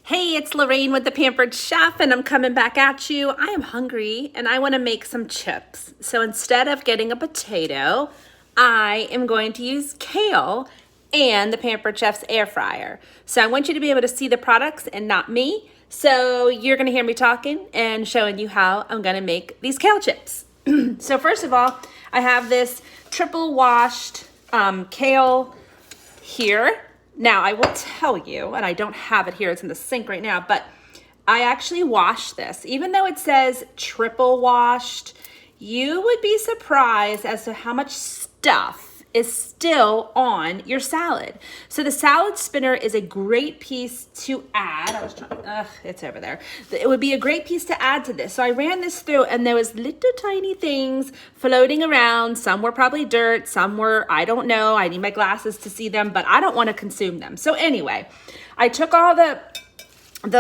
Hey, it's Lorraine with the Pampered Chef, and I'm coming back at you. I am hungry and I want to make some chips. So instead of getting a potato, I am going to use kale and the Pampered Chef's air fryer. So I want you to be able to see the products and not me. So you're going to hear me talking and showing you how I'm going to make these kale chips. So first of all, I have this triple washed kale here. Now, I will tell you, and I don't have it here, it's in the sink right now, but I actually washed this. Even though it says triple washed, you would be surprised as to how much stuff is still on your salad. So the salad spinner is a great piece to add. It's over there. It would be a great piece to add to this. So I ran this through and there was little tiny things floating around. Some were probably dirt, some were, I don't know. I need my glasses to see them, but I don't want to consume them. So anyway, I took all the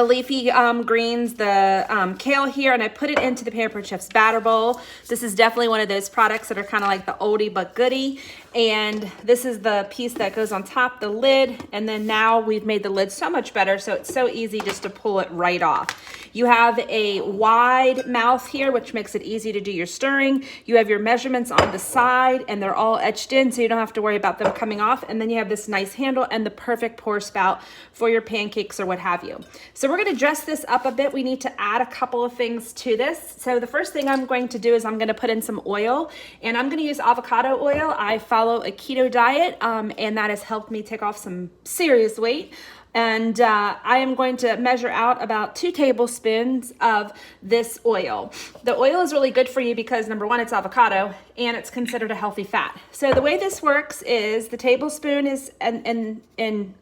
leafy greens, the kale here, and I put it into the Pampered Chef's batter bowl. This is definitely one of those products that are kind of like the oldie but goodie. And this is the piece that goes on top, the lid. And then now we've made the lid so much better, so it's so easy just to pull it right off. You have a wide mouth here, which makes it easy to do your stirring. You have your measurements on the side, and they're all etched in, so you don't have to worry about them coming off. And then you have this nice handle and the perfect pour spout for your pancakes or what have you. So we're gonna dress this up a bit. We need to add a couple of things to this. So the first thing I'm going to do is I'm gonna put in some oil, and I'm gonna use avocado oil. I follow a keto diet, and that has helped me take off some serious weight. And I am going to measure out about 2 tablespoons of this oil. The oil is really good for you because number one, it's avocado and it's considered a healthy fat. So the way this works is the tablespoon is in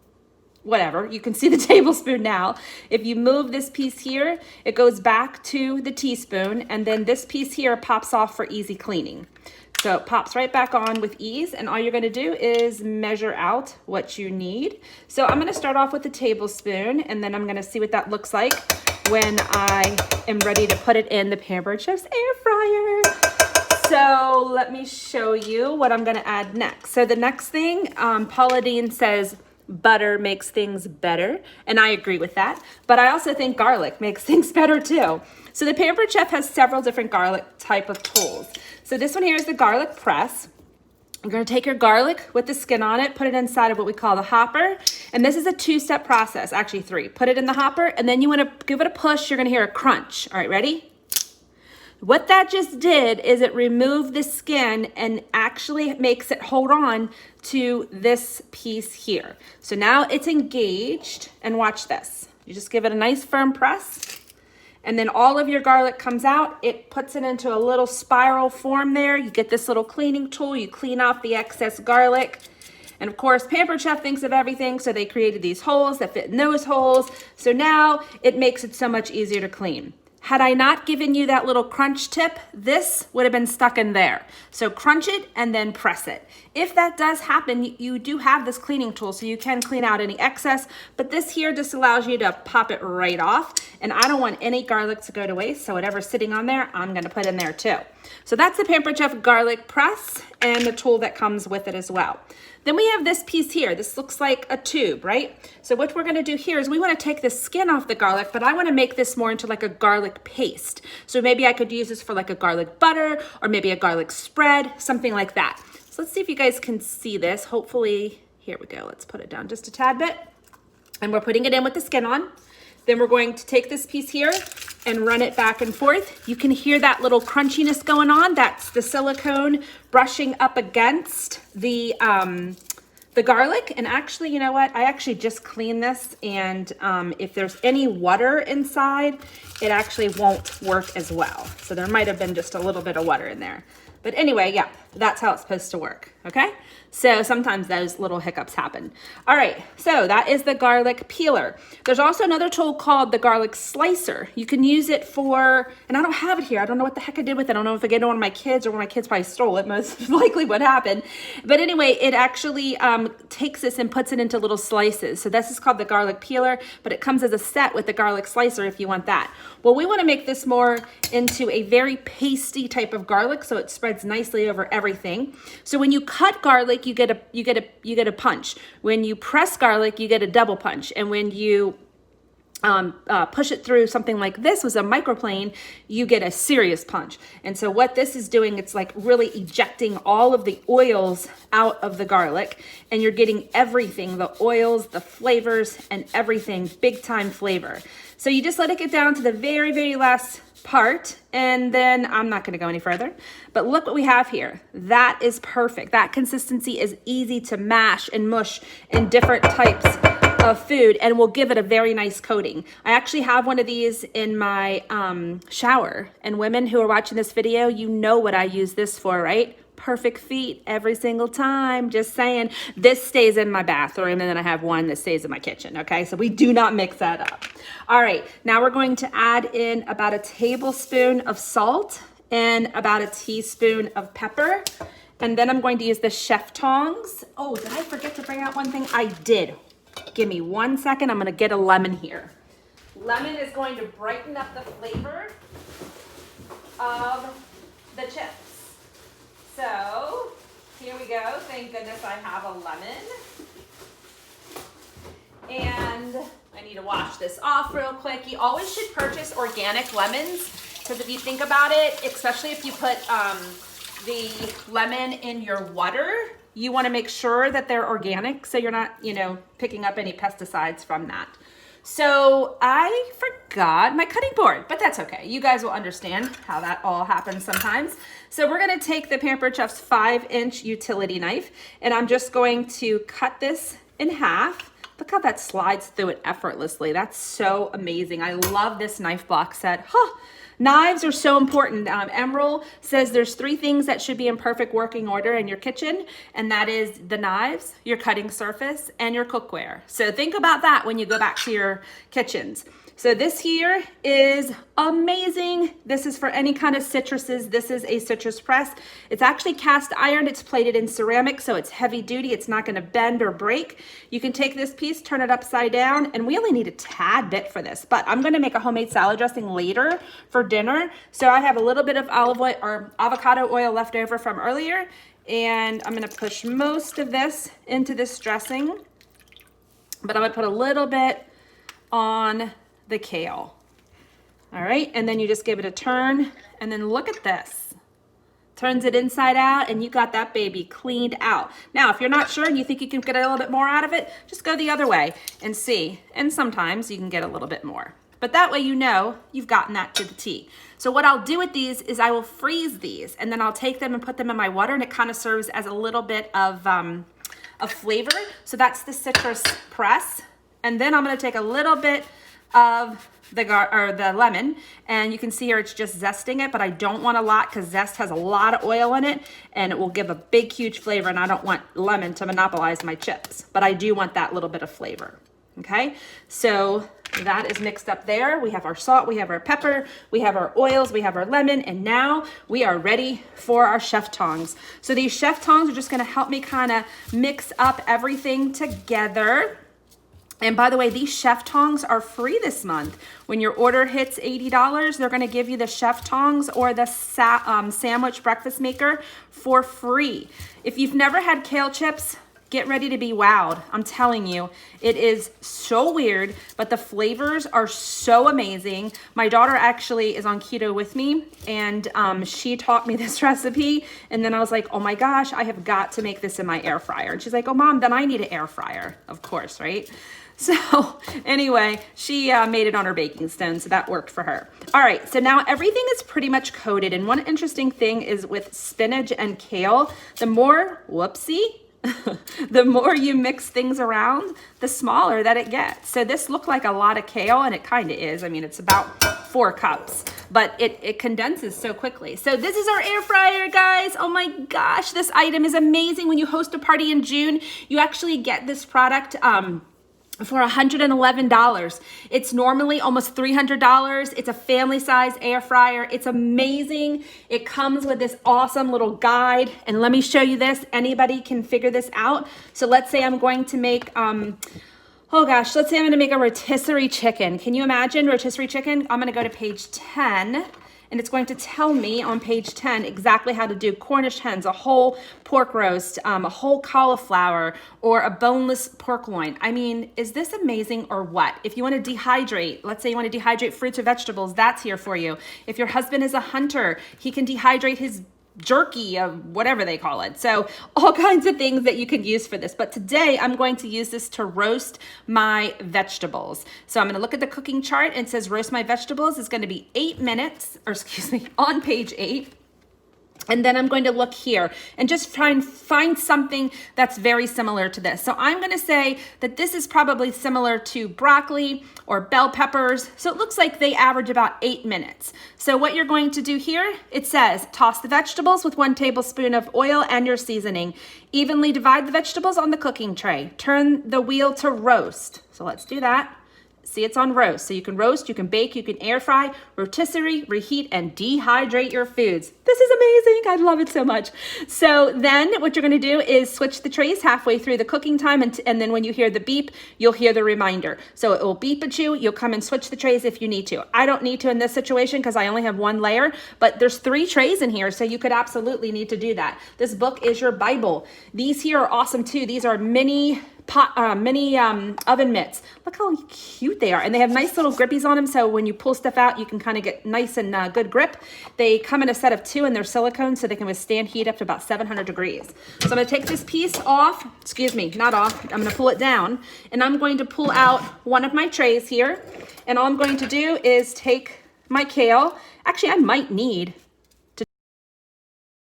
whatever, you can see the tablespoon now. If you move this piece here, it goes back to the teaspoon, and then this piece here pops off for easy cleaning. So it pops right back on with ease, and all you're gonna do is measure out what you need. So I'm gonna start off with the tablespoon, and then I'm gonna see what that looks like when I am ready to put it in the Pampered Chef's air fryer. So let me show you what I'm gonna add next. So the next thing, Paula Deen says, butter makes things better, and I agree with that, but I also think garlic makes things better too. So the Pampered Chef has several different garlic type of tools. So this one here is the garlic press. You're gonna take your garlic with the skin on it, put it inside of what we call the hopper, and this is a 2-step process, actually 3. Put it in the hopper, and then you wanna give it a push, you're gonna hear a crunch. All right, ready? What that just did is it removed the skin and actually makes it hold on to this piece here. So now it's engaged, and watch this. You just give it a nice firm press, and then all of your garlic comes out. It puts it into a little spiral form there. You get this little cleaning tool, you clean off the excess garlic. And of course, Pampered Chef thinks of everything, so they created these holes that fit in those holes. So now it makes it so much easier to clean. Had I not given you that little crunch tip, this would have been stuck in there. So crunch it and then press it. If that does happen, you do have this cleaning tool, so you can clean out any excess, but this here just allows you to pop it right off. And I don't want any garlic to go to waste, so whatever's sitting on there, I'm gonna put in there too. So that's the Pampered Chef garlic press and the tool that comes with it as well. Then we have this piece here. This looks like a tube, right? So what we're gonna do here is we wanna take the skin off the garlic, but I wanna make this more into like a garlic paste. So maybe I could use this for like a garlic butter or maybe a garlic spread, something like that. So let's see if you guys can see this. Hopefully, here we go. Let's put it down just a tad bit. And we're putting it in with the skin on. Then we're going to take this piece here and run it back and forth. You can hear that little crunchiness going on. That's the silicone brushing up against the garlic. And actually, you know what? I actually just cleaned this, and if there's any water inside, it actually won't work as well. So there might have been just a little bit of water in there. But anyway, yeah, that's how it's supposed to work, okay? So sometimes those little hiccups happen. All right, so that is the garlic peeler. There's also another tool called the garlic slicer. You can use it for, and I don't have it here. I don't know what the heck I did with it. I don't know if I gave it to one of my kids or one of my kids probably stole it, most likely what happened. But anyway, it actually takes this and puts it into little slices. So this is called the garlic peeler, but it comes as a set with the garlic slicer if you want that. Well, we wanna make this more into a very pasty type of garlic, so it spreads nicely over everything. So when you cut garlic, you get a punch. When you press garlic, you get a double punch. And when you push it through something like this was a microplane, you get a serious punch. And so what this is doing, it's like really ejecting all of the oils out of the garlic, and you're getting everything, the oils, the flavors, and everything, big time flavor. So you just let it get down to the very, very last part, and then I'm not going to go any further, but look what we have here. That is perfect. That consistency is easy to mash and mush in different types of food, and will give it a very nice coating. I actually have one of these in my shower, and women who are watching this video, you know what I use this for, right? Perfect feet every single time. Just saying. This stays in my bathroom, and then I have one that stays in my kitchen. Okay, so we do not mix that up. All right, now we're going to add in about a tablespoon of salt and about a teaspoon of pepper. And then I'm going to use the chef tongs. Oh, did I forget to bring out one thing? I did. Give me 1 second. I'm going to get a lemon here. Lemon is going to brighten up the flavor of the chips. So here we go. Thank goodness I have a lemon. And I need to wash this off real quick. You always should purchase organic lemons, because if you think about it, especially if you put the lemon in your water, you want to make sure that they're organic, so you're not, picking up any pesticides from that. So I forgot my cutting board, but that's okay. You guys will understand how that all happens sometimes. So we're going to take the Pampered Chef's 5-inch utility knife, and I'm just going to cut this in half. Look how that slides through it effortlessly. That's so amazing. I love this knife block set. Knives are so important. Emerald says there's 3 things that should be in perfect working order in your kitchen, and that is the knives, your cutting surface, and your cookware. So think about that when you go back to your kitchens. So this here is amazing. This is for any kind of citruses. This is a citrus press. It's actually cast iron. It's plated in ceramic, so it's heavy duty. It's not going to bend or break. You can take this piece, turn it upside down, and we only need a tad bit for this, but I'm going to make a homemade salad dressing later for dinner. So I have a little bit of olive oil or avocado oil left over from earlier, and I'm going to push most of this into this dressing, but I'm going to put a little bit on the kale. All right, and then you just give it a turn, and then look at this. Turns it inside out, and you got that baby cleaned out. Now, if you're not sure and you think you can get a little bit more out of it, just go the other way and see. And sometimes you can get a little bit more. But that way you know you've gotten that to the T. So what I'll do with these is I will freeze these, and then I'll take them and put them in my water, and it kind of serves as a little bit of flavor. So that's the citrus press. And then I'm going to take a little bit of the lemon, and you can see here it's just zesting it, but I don't want a lot because zest has a lot of oil in it, and it will give a big, huge flavor, and I don't want lemon to monopolize my chips, but I do want that little bit of flavor. Okay, so that is mixed up there. We have our salt, we have our pepper, we have our oils, we have our lemon, and now we are ready for our chef tongs. So these chef tongs are just going to help me kind of mix up everything together. And by the way, these chef tongs are free this month. When your order hits $80, they're going to give you the chef tongs or the sandwich breakfast maker for free. If you've never had kale chips, get ready to be wowed. I'm telling you, it is so weird, but the flavors are so amazing. My daughter actually is on keto with me, and she taught me this recipe, and then I was like, oh my gosh, I have got to make this in my air fryer. And she's like, oh mom, then I need an air fryer. Of course, right? So anyway, she made it on her baking stone, so that worked for her. All right, so now everything is pretty much coated, and one interesting thing is with spinach and kale, the more, the more you mix things around, the smaller that it gets. So this looked like a lot of kale, and it kind of is. I mean, it's about 4 cups, but it condenses so quickly. So this is our air fryer, guys. Oh my gosh, this item is amazing. When you host a party in June, you actually get this product for $111. It's normally almost $300. It's a family size air fryer. It's amazing. It comes with this awesome little guide. And let me show you this. Anybody can figure this out. So let's say I'm going to make, let's say I'm going to make a rotisserie chicken. Can you imagine rotisserie chicken? I'm going to go to page 10. and it's going to tell me on page 10 exactly how to do Cornish hens, a whole pork roast, a whole cauliflower, or a boneless pork loin. I mean, is this amazing or what? If you want to dehydrate, let's say you want to dehydrate fruits or vegetables, that's here for you. If your husband is a hunter, he can dehydrate his jerky of whatever they call it. So all kinds of things that you could use for this. But today I'm going to use this to roast my vegetables. So I'm going to look at the cooking chart and it says roast my vegetables is going to be 8 minutes, or excuse me, on page 8. And then I'm going to look here and just try and find something that's very similar to this. So I'm going to say that this is probably similar to broccoli or bell peppers. So it looks like they average about 8 minutes. So what you're going to do here, it says toss the vegetables with 1 tablespoon of oil and your seasoning. Evenly divide the vegetables on the cooking tray. Turn the wheel to roast. So let's do that. See, it's on roast. So you can roast, you can bake, you can air fry, rotisserie, reheat, and dehydrate your foods. This is amazing. I love it so much. So then what you're going to do is switch the trays halfway through the cooking time. And then when you hear the beep, you'll hear the reminder. So it will beep at you. You'll come and switch the trays if you need to. I don't need to in this situation because I only have 1 layer, but there's 3 trays in here. So you could absolutely need to do that. This book is your Bible. These here are awesome too. These are mini oven mitts. Look how cute they are. And they have nice little grippies on them. So when you pull stuff out, you can kind of get nice and good grip. They come in a set of 2 and they're silicone so they can withstand heat up to about 700 degrees. So I'm going to take this piece off, excuse me, not off. I'm going to pull it down and I'm going to pull out one of my trays here. And all I'm going to do is take my kale. Actually, I might need